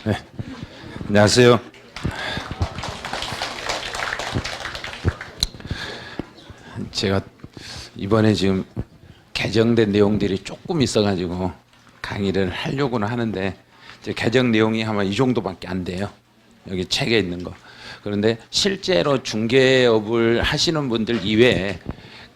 네, 안녕하세요. 제가 이번에 지금 개정된 내용들이 조금 있어가지고 강의를 하려고는 하는데 이제 개정 내용이 아마 이 정도밖에 안 돼요. 여기 책에 있는 거. 그런데 실제로 중개업을 하시는 분들 이외에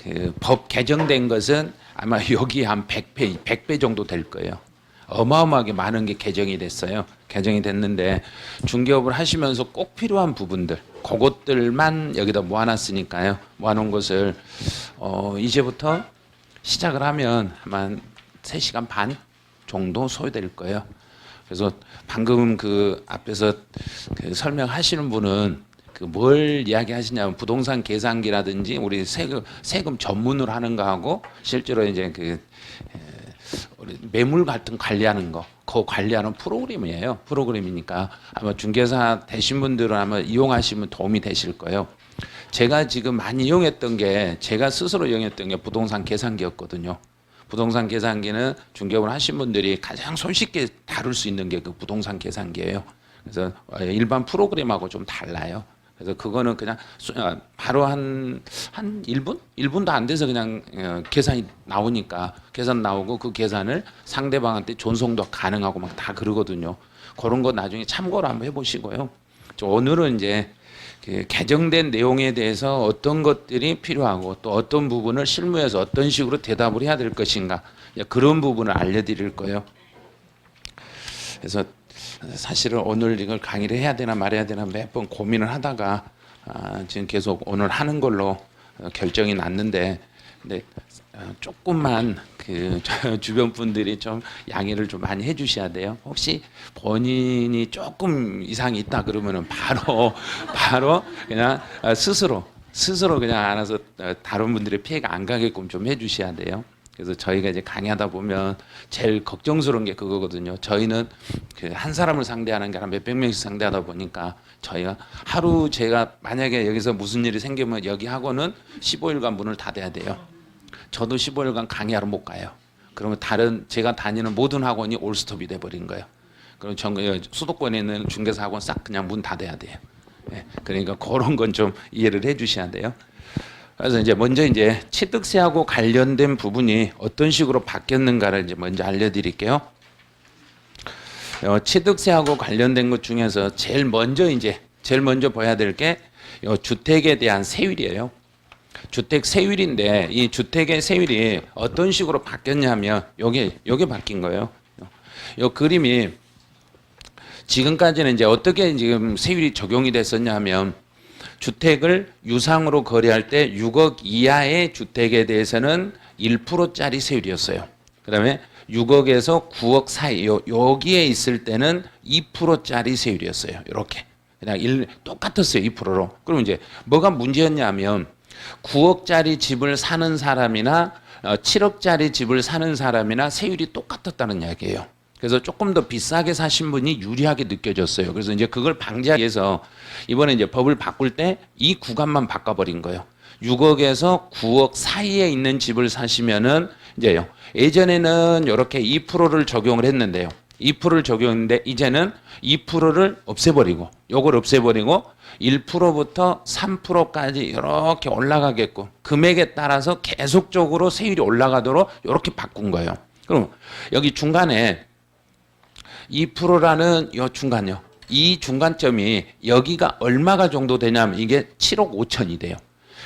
그 법 개정된 것은 아마 여기 한 100배 정도 될 거예요. 어마어마하게 많은 게 개정이 됐어요. 개정이 됐는데 중개업을 하시면서 꼭 필요한 부분들, 그것들만 여기다 모아놨으니까요. 모아놓은 것을 이제부터 시작을 하면 한 3시간 반 정도 소요될 거예요. 그래서 방금 그 앞에서 그 설명하시는 분은 그 뭘 이야기하시냐면 부동산 계산기라든지 우리 세금 전문으로 하는 거하고 실제로 이제 그 우리 매물 같은 관리하는 거, 그 관리하는 프로그램이에요. 프로그램이니까 아마 중개사 되신 분들은 아마 이용하시면 도움이 되실 거예요. 제가 지금 많이 이용했던 게 제가 스스로 이용했던 게 부동산 계산기였거든요. 부동산 계산기는 중개업을 하신 분들이 가장 손쉽게 다룰 수 있는 게 그 부동산 계산기예요. 그래서 일반 프로그램하고 좀 달라요. 그래서 그거는 그냥 바로 한 1분? 1분도 안 돼서 그냥 계산이 나오니까 계산 나오고 그 계산을 상대방한테 전송도 가능하고 막 다 그러거든요. 그런 거 나중에 참고를 한번 해보시고요. 오늘은 이제 그 개정된 내용에 대해서 어떤 것들이 필요하고 또 어떤 부분을 실무에서 어떤 식으로 대답을 해야 될 것인가 그런 부분을 알려드릴 거예요. 그래서 사실은 오늘 이걸 강의를 해야 되나 말해야 되나 몇 번 고민을 하다가 지금 계속 오늘 하는 걸로 결정이 났는데 근데 조금만 그 주변 분들이 좀 양해를 좀 많이 해주셔야 돼요. 혹시 본인이 조금 이상이 있다 그러면은 바로 그냥 스스로 그냥 알아서 다른 분들의 피해가 안 가게끔 좀 해주셔야 돼요. 그래서 저희가 이제 강의하다 보면 제일 걱정스러운 게 그거거든요. 저희는 그 한 사람을 상대하는 게 아니라 몇백 명씩 상대하다 보니까 저희가 하루 제가 만약에 여기서 무슨 일이 생기면 여기 학원은 15일간 문을 닫아야 돼요. 저도 15일간 강의하러 못 가요. 그러면 다른 제가 다니는 모든 학원이 올스톱이 돼버린 거예요. 그럼 수도권에 있는 중개사 학원 싹 그냥 문 닫아야 돼요. 그러니까 그런 건 좀 이해를 해주셔야 돼요. 그래서 이제 먼저 이제 취득세하고 관련된 부분이 어떤 식으로 바뀌었는가를 이제 먼저 알려드릴게요. 취득세하고 관련된 것 중에서 제일 먼저 봐야 될 게 주택에 대한 세율이에요. 주택 세율인데 이 주택의 세율이 어떤 식으로 바뀌었냐면 요게 바뀐 거예요. 요 그림이 지금까지는 이제 어떻게 지금 세율이 적용이 됐었냐면 주택을 유상으로 거래할 때 6억 이하의 주택에 대해서는 1%짜리 세율이었어요. 그다음에 6억에서 9억 사이 여기에 있을 때는 2%짜리 세율이었어요. 이렇게 그냥 똑같았어요. 2%로. 그럼 이제 뭐가 문제였냐면 9억짜리 집을 사는 사람이나 7억짜리 집을 사는 사람이나 세율이 똑같았다는 이야기예요. 그래서 조금 더 비싸게 사신 분이 유리하게 느껴졌어요. 그래서 이제 그걸 방지하기 위해서 이번에 이제 법을 바꿀 때 이 구간만 바꿔버린 거예요. 6억에서 9억 사이에 있는 집을 사시면은 이제요. 예전에는 이렇게 2%를 적용을 했는데요. 2%를 적용했는데 이제는 2%를 없애버리고 요걸 없애버리고 1%부터 3%까지 이렇게 올라가게끔 금액에 따라서 계속적으로 세율이 올라가도록 이렇게 바꾼 거예요. 그럼 여기 중간에 2%라는 요 중간요. 이 중간점이 여기가 얼마가 정도 되냐면 이게 7억 5천이 돼요.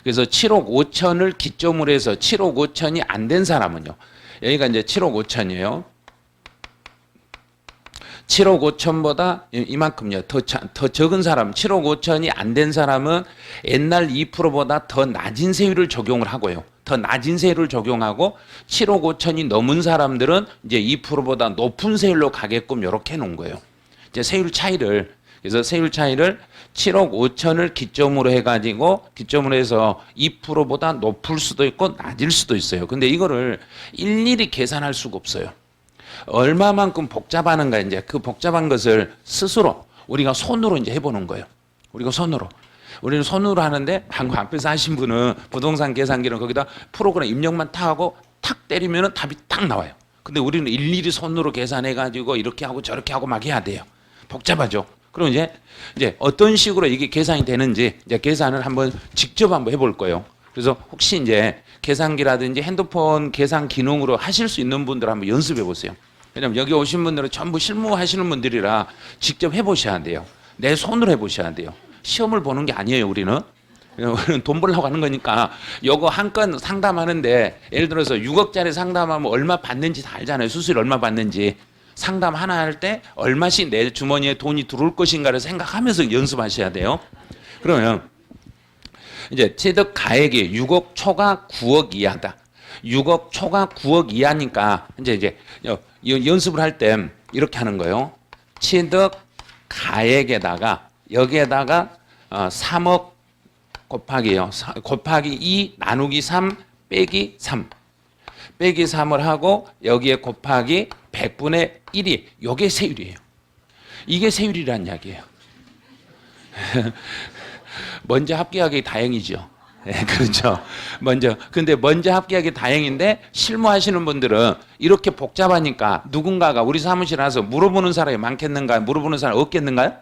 그래서 7억 5천을 기점으로 해서 7억 5천이 안 된 사람은요. 여기가 이제 7억 5천이에요. 7억 5천보다 이만큼요. 더 적은 사람, 7억 5천이 안 된 사람은 옛날 2%보다 더 낮은 세율을 적용을 하고요. 더 낮은 세율을 적용하고 7억 5천이 넘은 사람들은 이제 2%보다 높은 세율로 가게끔 이렇게 해놓은 거예요. 이제 그래서 세율 차이를 7억 5천을 기점으로 기점으로 해서 2%보다 높을 수도 있고 낮을 수도 있어요. 근데 이거를 일일이 계산할 수가 없어요. 얼마만큼 복잡하는가 이제 그 복잡한 것을 스스로 우리가 손으로 이제 해보는 거예요. 우리는 손으로 하는데 방금 앞에서 하신 분은 부동산 계산기는 거기다 프로그램 입력만 탁 하고 탁 때리면 답이 딱 나와요. 근데 우리는 일일이 손으로 계산해가지고 이렇게 하고 저렇게 하고 막 해야 돼요. 복잡하죠. 그럼 이제 어떤 식으로 이게 계산이 되는지 이제 계산을 한번 직접 한번 해볼 거예요. 그래서 혹시 이제 계산기라든지 핸드폰 계산 기능으로 하실 수 있는 분들 한번 연습해 보세요. 왜냐면 여기 오신 분들은 전부 실무하시는 분들이라 직접 해보셔야 돼요. 내 손으로 해보셔야 돼요. 시험을 보는 게 아니에요, 우리는. 우리는 돈 벌려고 하는 거니까 요거 한 건 상담하는데 예를 들어서 6억짜리 상담하면 얼마 받는지 다 알잖아요. 수수료 얼마 받는지. 상담 하나 할 때 얼마씩 내 주머니에 돈이 들어올 것인가를 생각하면서 연습하셔야 돼요. 그러면 이제 취득 가액이 6억 초과 9억 이하다. 6억 초과 9억 이하니까 이제 연습을 할 때 이렇게 하는 거예요. 취득 가액에다가 여기에다가 3억 곱하기요. 곱하기 2 나누기 3 빼기 3. 빼기 3을 하고 여기에 곱하기 100분의 1이 요게 세율이에요. 이게 세율이란 이야기예요. 먼저 합격하기 다행이죠. 네, 그렇죠. 근데 먼저 합격하기 다행인데 실무하시는 분들은 이렇게 복잡하니까 누군가가 우리 사무실에 와서 물어보는 사람이 많겠는가요? 물어보는 사람이 없겠는가요?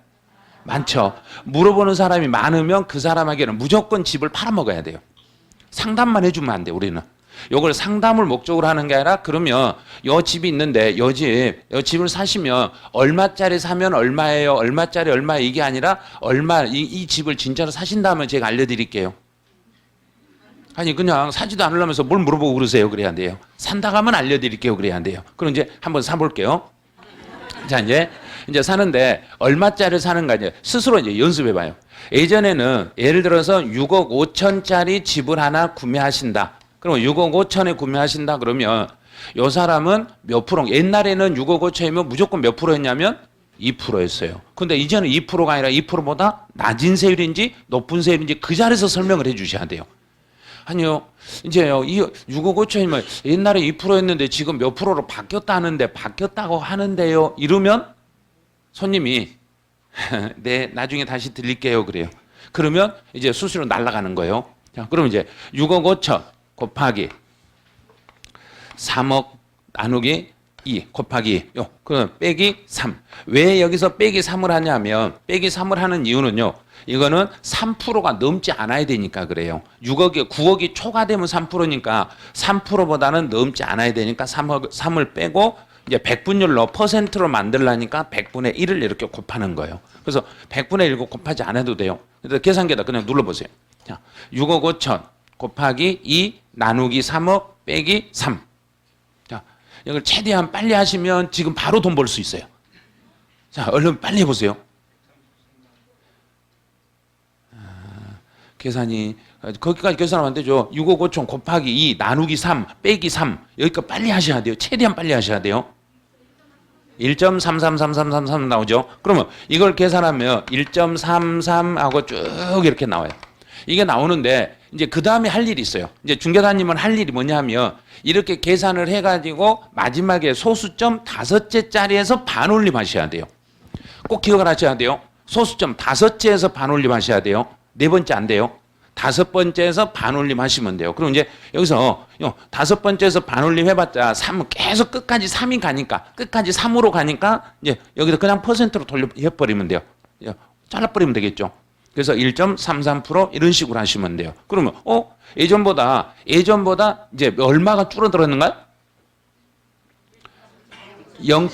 많죠. 물어보는 사람이 많으면 그 사람에게는 무조건 집을 팔아먹어야 돼요. 상담만 해주면 안 돼요, 우리는. 요걸 상담을 목적으로 하는 게 아니라 그러면 요 집이 있는데 요 집을 사시면 얼마짜리 사면 얼마예요? 얼마짜리 얼마예요? 이게 아니라 얼마 이 집을 진짜로 사신다면 제가 알려드릴게요. 아니 그냥 사지도 않으려면서 뭘 물어보고 그러세요. 그래야 돼요. 산다고 하면 알려드릴게요. 그래야 돼요. 그럼 이제 한번 사볼게요. 자 이제 사는데 얼마짜리 사는가 이제 스스로 이제 연습해봐요. 예전에는 예를 들어서 6억 5천짜리 집을 하나 구매하신다. 그럼 6억 5천에 구매하신다 그러면 요 사람은 몇 프로? 옛날에는 6억 5천이면 무조건 몇 프로였냐면 2%였어요. 근데 이제는 2%가 아니라 2%보다 낮은 세율인지 높은 세율인지 그 자리에서 설명을 해 주셔야 돼요. 아니요. 이제요. 이 6억 5천이면 옛날에 2%였는데 지금 몇 프로로 바뀌었다는데 바뀌었다고 하는데요. 이러면 손님이 네, 나중에 다시 드릴게요. 그래요. 그러면 이제 수수료 날아가는 거예요. 자, 그럼 이제 6억 5천 곱하기 3억 나누기 2 곱하기 그럼 빼기 3. 왜 여기서 빼기 3을 하냐면 빼기 3을 하는 이유는요. 이거는 3%가 넘지 않아야 되니까 그래요. 9억이 초과되면 3%니까 3%보다는 넘지 않아야 되니까 3을 빼고 이제 100분율로 퍼센트로 만들라니까 100분의 1을 이렇게 곱하는 거예요. 그래서 100분의 1 곱하지 않아도 돼요. 그래서 계산기에다 그냥 눌러보세요. 자, 6억 5천 곱하기 2 나누기 3억 빼기 3. 자, 이걸 최대한 빨리 하시면 지금 바로 돈 벌 수 있어요. 자, 얼른 빨리 해보세요. 계산이 거기까지 계산하면 안 되죠. 6억 5천 곱하기 2 나누기 3 빼기 3 여기까지 빨리 하셔야 돼요. 최대한 빨리 하셔야 돼요. 1.333333 나오죠. 그러면 이걸 계산하면 1.33하고 쭉 이렇게 나와요. 이게 나오는데 이제 그 다음에 할 일이 있어요. 이제 중개사님은 할 일이 뭐냐면 이렇게 계산을 해가지고 마지막에 소수점 5째짜리에서 반올림 하셔야 돼요. 꼭 기억을 하셔야 돼요. 소수점 5째에서 반올림 하셔야 돼요. 4번째 안 돼요. 5번째에서 반올림 하시면 돼요. 그럼 이제 여기서 5번째에서 반올림 해봤자 3 계속 끝까지 3이 가니까 끝까지 3으로 가니까 이제 여기서 그냥 퍼센트로 돌려버리면 돼요. 잘라버리면 되겠죠. 그래서 1.33% 이런 식으로 하시면 돼요. 그러면 예전보다 이제 얼마가 줄어들었는가요? 0.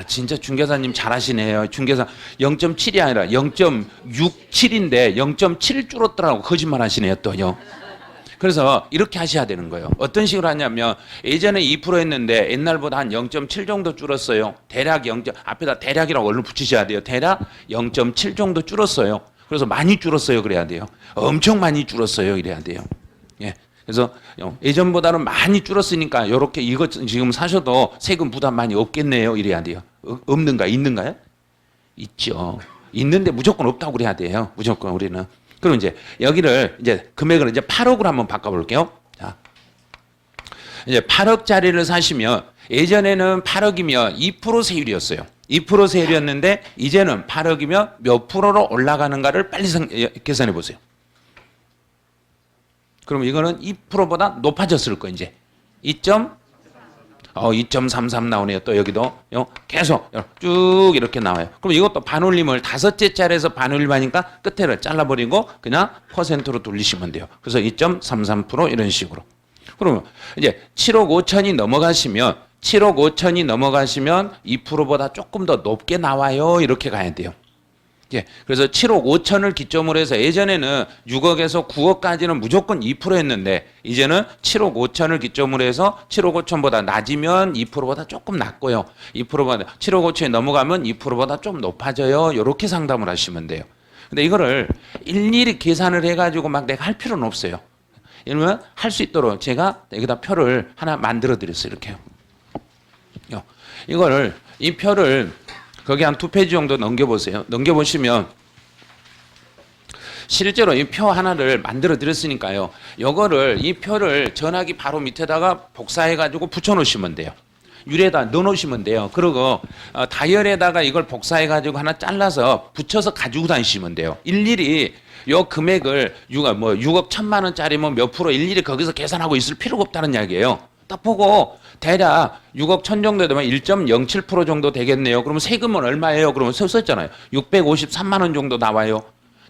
진짜 중개사님 잘하시네요. 중개사 0.7이 아니라 0.67인데 0.7 줄었더라고 거짓말 하시네요 또요. 그래서 이렇게 하셔야 되는 거예요. 어떤 식으로 하냐면 예전에 2%였는데 옛날보다 한 0.7 정도 줄었어요. 대략 앞에다 대략이라고 얼른 붙이셔야 돼요. 대략 0.7 정도 줄었어요. 그래서 많이 줄었어요 그래야 돼요. 엄청 많이 줄었어요 이래야 돼요. 예. 그래서 예전보다는 많이 줄었으니까 이렇게 이거 지금 사셔도 세금 부담 많이 없겠네요 이래야 돼요. 없는가 있는가요? 있죠. 있는데 무조건 없다고 그래야 돼요. 무조건 우리는. 그럼 이제 여기를 이제 금액을 이제 8억으로 한번 바꿔볼게요. 자, 이제 8억짜리를 사시면 예전에는 8억이면 2% 세율이었어요. 2% 세율이었는데 이제는 8억이면 몇 프로로 올라가는가를 빨리 계산해 보세요. 그럼 이거는 2%보다 높아졌을 거예요. 이제 2점 2.33 나오네요. 또 여기도 계속 쭉 이렇게 나와요. 그럼 이것도 반올림을 다섯째 자리에서 반올림하니까 끝에를 잘라버리고 그냥 퍼센트로 돌리시면 돼요. 그래서 2.33% 이런 식으로. 그러면 이제 7억 5천이 넘어가시면 2%보다 조금 더 높게 나와요. 이렇게 가야 돼요. 예, 그래서 7억 5천을 기점으로 해서 예전에는 6억에서 9억까지는 무조건 2%였는데 이제는 7억 5천을 기점으로 해서 7억 5천보다 낮으면 2%보다 조금 낮고요. 2%보다 7억 5천이 넘어가면 2%보다 좀 높아져요. 이렇게 상담을 하시면 돼요. 근데 이거를 일일이 계산을 해가지고 막 내가 할 필요는 없어요. 이러면 할 수 있도록 제가 여기다 표를 하나 만들어 드렸어요. 이렇게요. 이거를 이 표를 거기 한 2페이지 정도 넘겨보세요. 넘겨보시면 실제로 이 표 하나를 만들어 드렸으니까요. 이 표를 전화기 바로 밑에다가 복사해가지고 붙여놓으시면 돼요. 유리에다 넣어놓으시면 돼요. 그리고 다이얼에다가 이걸 복사해가지고 하나 잘라서 붙여서 가지고 다니시면 돼요. 일일이 요 금액을 6억 1천만 원짜리면 몇 프로 일일이 거기서 계산하고 있을 필요가 없다는 이야기예요. 딱 보고 대략 6억 1천 정도 되면 1.07% 정도 되겠네요. 그러면 세금은 얼마예요? 그러면 썼잖아요. 653만 원 정도 나와요.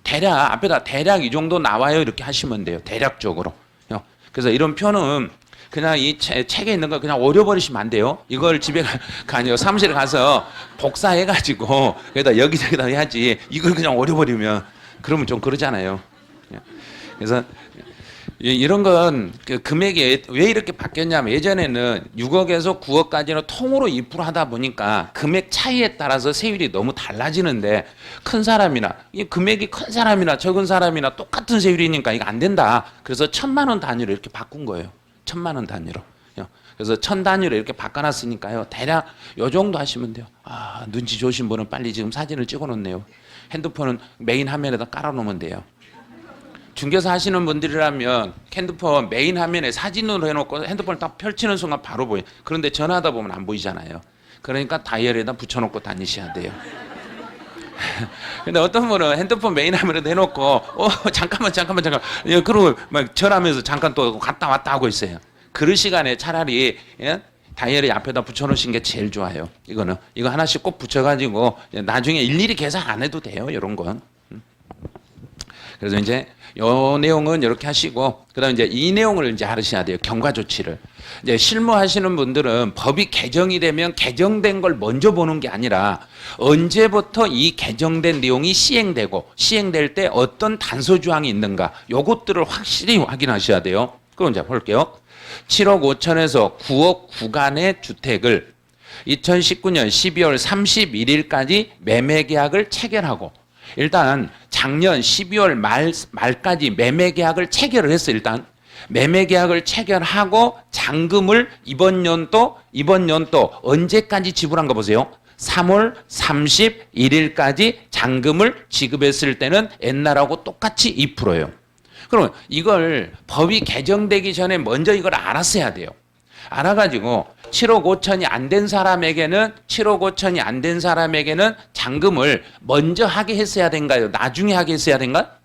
대략 앞에다 대략 이 정도 나와요. 이렇게 하시면 돼요. 대략적으로. 그래서 이런 표는 그냥 이 책에 있는 거 그냥 오려버리시면 안 돼요. 이걸 집에 아니요 사무실에 가서 복사해가지고 여기다 여기저기다 해야지. 이걸 그냥 오려버리면 그러면 좀 그러잖아요. 그래서 이런 건 그 금액이 왜 이렇게 바뀌었냐면 예전에는 6억에서 9억까지는 통으로 2% 하다 보니까 금액 차이에 따라서 세율이 너무 달라지는데 큰 사람이나 이 금액이 큰 사람이나 적은 사람이나 똑같은 세율이니까 이거 안 된다. 그래서 1,000만 원 단위로 이렇게 바꾼 거예요. 1,000만 원 단위로. 그래서 1,000 단위로 이렇게 바꿔놨으니까요. 대략 요 정도 하시면 돼요. 아, 눈치 좋으신 분은 빨리 지금 사진을 찍어놓네요. 핸드폰은 메인 화면에다 깔아놓으면 돼요. 중개사 하시는 분들이라면 핸드폰 메인 화면에 사진으로 해놓고 핸드폰을 딱 펼치는 순간 바로 보여요. 그런데 전화하다 보면 안 보이잖아요. 그러니까 다이얼에다 붙여놓고 다니셔야 돼요. 근데 어떤 분은 핸드폰 메인 화면에도 해놓고 잠깐만 그러고 막 전화하면서 잠깐 또 갔다 왔다 하고 있어요. 그럴 시간에 차라리 다이얼에 앞에다 붙여놓으신 게 제일 좋아요. 이거 하나씩 꼭 붙여가지고 나중에 일일이 계산 안 해도 돼요. 이런 건. 그래서 이제 요 내용은 이렇게 하시고 그다음 이제 이 내용을 이제 하셔야 돼요. 경과 조치를. 이제 실무하시는 분들은 법이 개정이 되면 개정된 걸 먼저 보는 게 아니라 언제부터 이 개정된 내용이 시행될 때 어떤 단서 조항이 있는가 요것들을 확실히 확인하셔야 돼요. 그럼 이제 볼게요. 7억 5천에서 9억 구간의 주택을 2019년 12월 31일까지 매매 계약을 체결하고 일단 작년 12월 말까지 매매 계약을 체결을 했어요. 일단 매매 계약을 체결하고 잔금을 이번 연도 언제까지 지불한 거 보세요. 3월 31일까지 잔금을 지급했을 때는 옛날하고 똑같이 2%예요. 그럼 이걸 법이 개정되기 전에 먼저 이걸 알았어야 돼요. 알아가지고 7억 5천이 안 된 사람에게는 잔금을 먼저 하게 했어야 된가요? 나중에 하게 했어야 된가?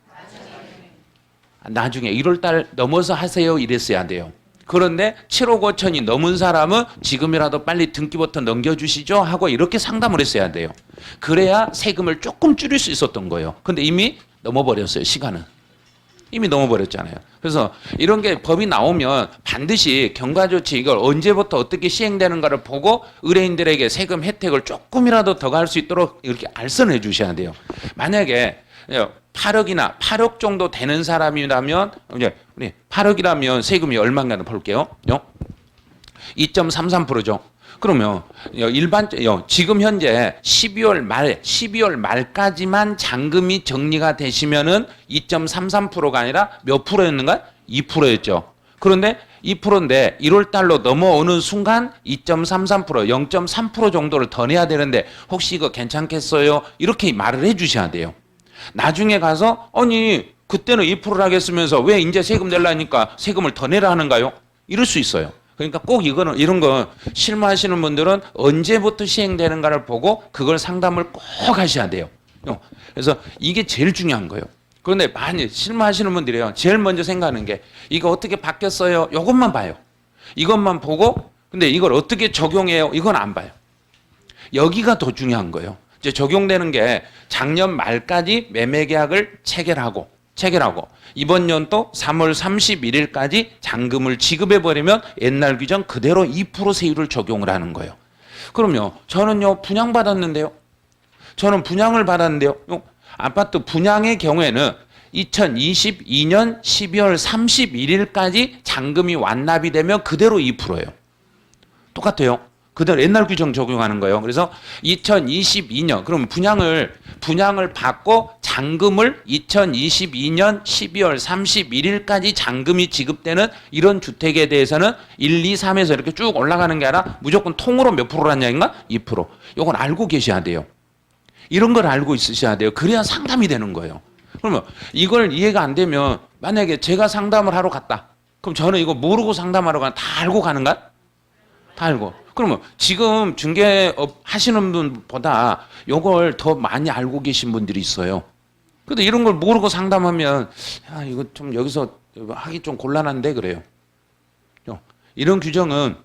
나중에 1월 달 넘어서 하세요 이랬어야 돼요. 그런데 7억 5천이 넘은 사람은 지금이라도 빨리 등기부터 넘겨주시죠 하고 이렇게 상담을 했어야 돼요. 그래야 세금을 조금 줄일 수 있었던 거예요. 근데 이미 넘어버렸어요. 시간은. 이미 넘어버렸잖아요. 그래서 이런 게 법이 나오면 반드시 경과조치 이걸 언제부터 어떻게 시행되는가를 보고 의뢰인들에게 세금 혜택을 조금이라도 더 갈 수 있도록 이렇게 알선해 주셔야 돼요. 만약에 8억 정도 되는 사람이라면 이제 우리 8억이라면 세금이 얼마인가 볼게요. 2.33%죠. 그러면 지금 현재 12월 말까지만 잔금이 정리가 되시면은 2.33%가 아니라 몇 프로였는가? 2%였죠. 그런데 2%인데 1월 달로 넘어오는 순간 2.33%, 0.3% 정도를 더 내야 되는데 혹시 이거 괜찮겠어요? 이렇게 말을 해 주셔야 돼요. 나중에 가서 아니 그때는 2%라고 했으면서 왜 이제 세금 내려니까 세금을 더 내라 하는가요? 이럴 수 있어요. 그러니까 꼭 이런 거 실무하시는 분들은 언제부터 시행되는가를 보고 그걸 상담을 꼭 하셔야 돼요. 그래서 이게 제일 중요한 거예요. 그런데 많이 실무하시는 분들이요. 제일 먼저 생각하는 게 이거 어떻게 바뀌었어요? 이것만 봐요. 이것만 보고 근데 이걸 어떻게 적용해요? 이건 안 봐요. 여기가 더 중요한 거예요. 이제 적용되는 게 작년 말까지 매매 계약을 체결하고 이번 연도 3월 31일까지 잔금을 지급해 버리면 옛날 규정 그대로 2% 세율을 적용을 하는 거예요. 그럼요. 저는요 분양받았는데요. 저는 분양을 받았는데요. 아파트 분양의 경우에는 2022년 12월 31일까지 잔금이 완납이 되면 그대로 2%예요. 똑같아요. 그대로 옛날 규정 적용하는 거예요. 그래서 2022년 그럼 분양을 받고 잔금을 2022년 12월 31일까지 잔금이 지급되는 이런 주택에 대해서는 1, 2, 3에서 이렇게 쭉 올라가는 게 아니라 무조건 통으로 몇 프로란 얘기인가? 2%. 이건 알고 계셔야 돼요. 이런 걸 알고 있으셔야 돼요. 그래야 상담이 되는 거예요. 그러면 이걸 이해가 안 되면 만약에 제가 상담을 하러 갔다. 그럼 저는 이거 모르고 상담하러 가는 다 알고 가는가? 다 알고. 그러면 지금 중개업 하시는 분보다 이걸 더 많이 알고 계신 분들이 있어요. 근데 이런 걸 모르고 상담하면 야, 이거 좀 여기서 하기 좀 곤란한데 그래요. 이런 규정은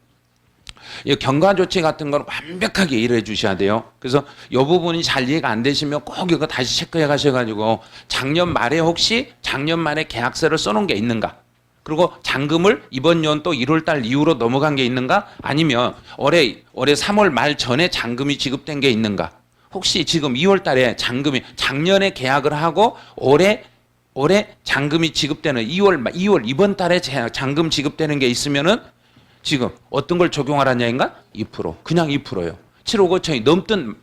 경과 조치 같은 건 완벽하게 이해를 해 주셔야 돼요. 그래서 이 부분이 잘 이해가 안 되시면 꼭 이거 다시 체크해 가셔가지고 작년 말에 혹시 작년 말에 계약서를 써놓은 게 있는가? 그리고 잔금을 이번 연도 1월 달 이후로 넘어간 게 있는가? 아니면 올해 3월 말 전에 잔금이 지급된 게 있는가? 혹시 지금 2월 달에 잔금이 작년에 계약을 하고 올해 잔금이 지급되는 2월 이번 달에 잔금 지급되는 게 있으면은 지금 어떤 걸 적용하라는 얘기인가? 2%. 그냥 2%예요. 7억 5천이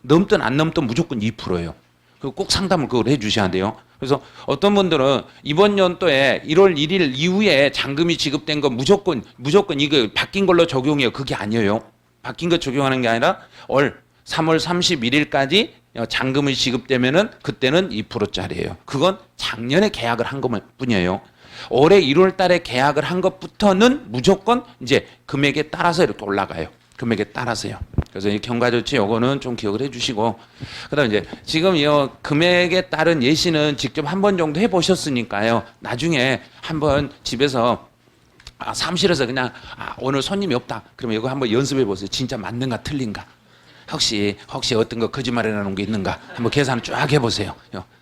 넘든 안 넘든 무조건 2%예요. 꼭 상담을 그걸 해 주셔야 돼요. 그래서 어떤 분들은 이번 연도에 1월 1일 이후에 잔금이 지급된 건 무조건 이거 바뀐 걸로 적용해요. 그게 아니에요. 바뀐 거 적용하는 게 아니라 3월 31일까지 잔금이 지급되면은 그때는 2%짜리예요. 그건 작년에 계약을 한 것뿐이에요. 올해 1월 달에 계약을 한 것부터는 무조건 이제 금액에 따라서 이렇게 올라가요. 금액에 따라서요. 그래서 이 경과조치 요거는 좀 기억을 해주시고, 그다음 이제 지금 이 금액에 따른 예시는 직접 한 번 정도 해보셨으니까요. 나중에 한번 집에서 사무실에서 그냥 오늘 손님이 없다. 그러면 이거 한번 연습해 보세요. 진짜 맞는가 틀린가. 혹시 어떤 거 거짓말해 놓은 게 있는가. 한번 계산을 쫙 해보세요.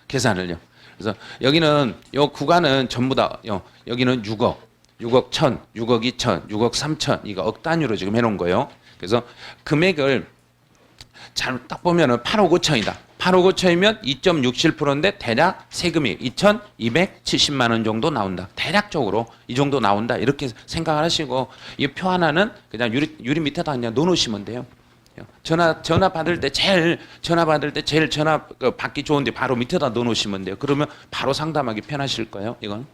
계산을요. 그래서 여기는 요 구간은 전부 다 여기는 6억 1천, 6억 2천, 6억 3천 이거 억 단위로 지금 해놓은 거예요. 그래서 금액을 잘 딱 보면은 8억 5천이다. 8억 5천이면 2.67%인데 대략 세금이 2,270만 원 정도 나온다. 대략적으로 이 정도 나온다. 이렇게 생각을 하시고 이 표 하나는 그냥 유리 밑에다 그냥 넣어놓으시면 돼요. 전화 받을 때 제일 전화 받기 좋은데 바로 밑에다 넣어놓으시면 돼요. 그러면 바로 상담하기 편하실 거예요. 이건.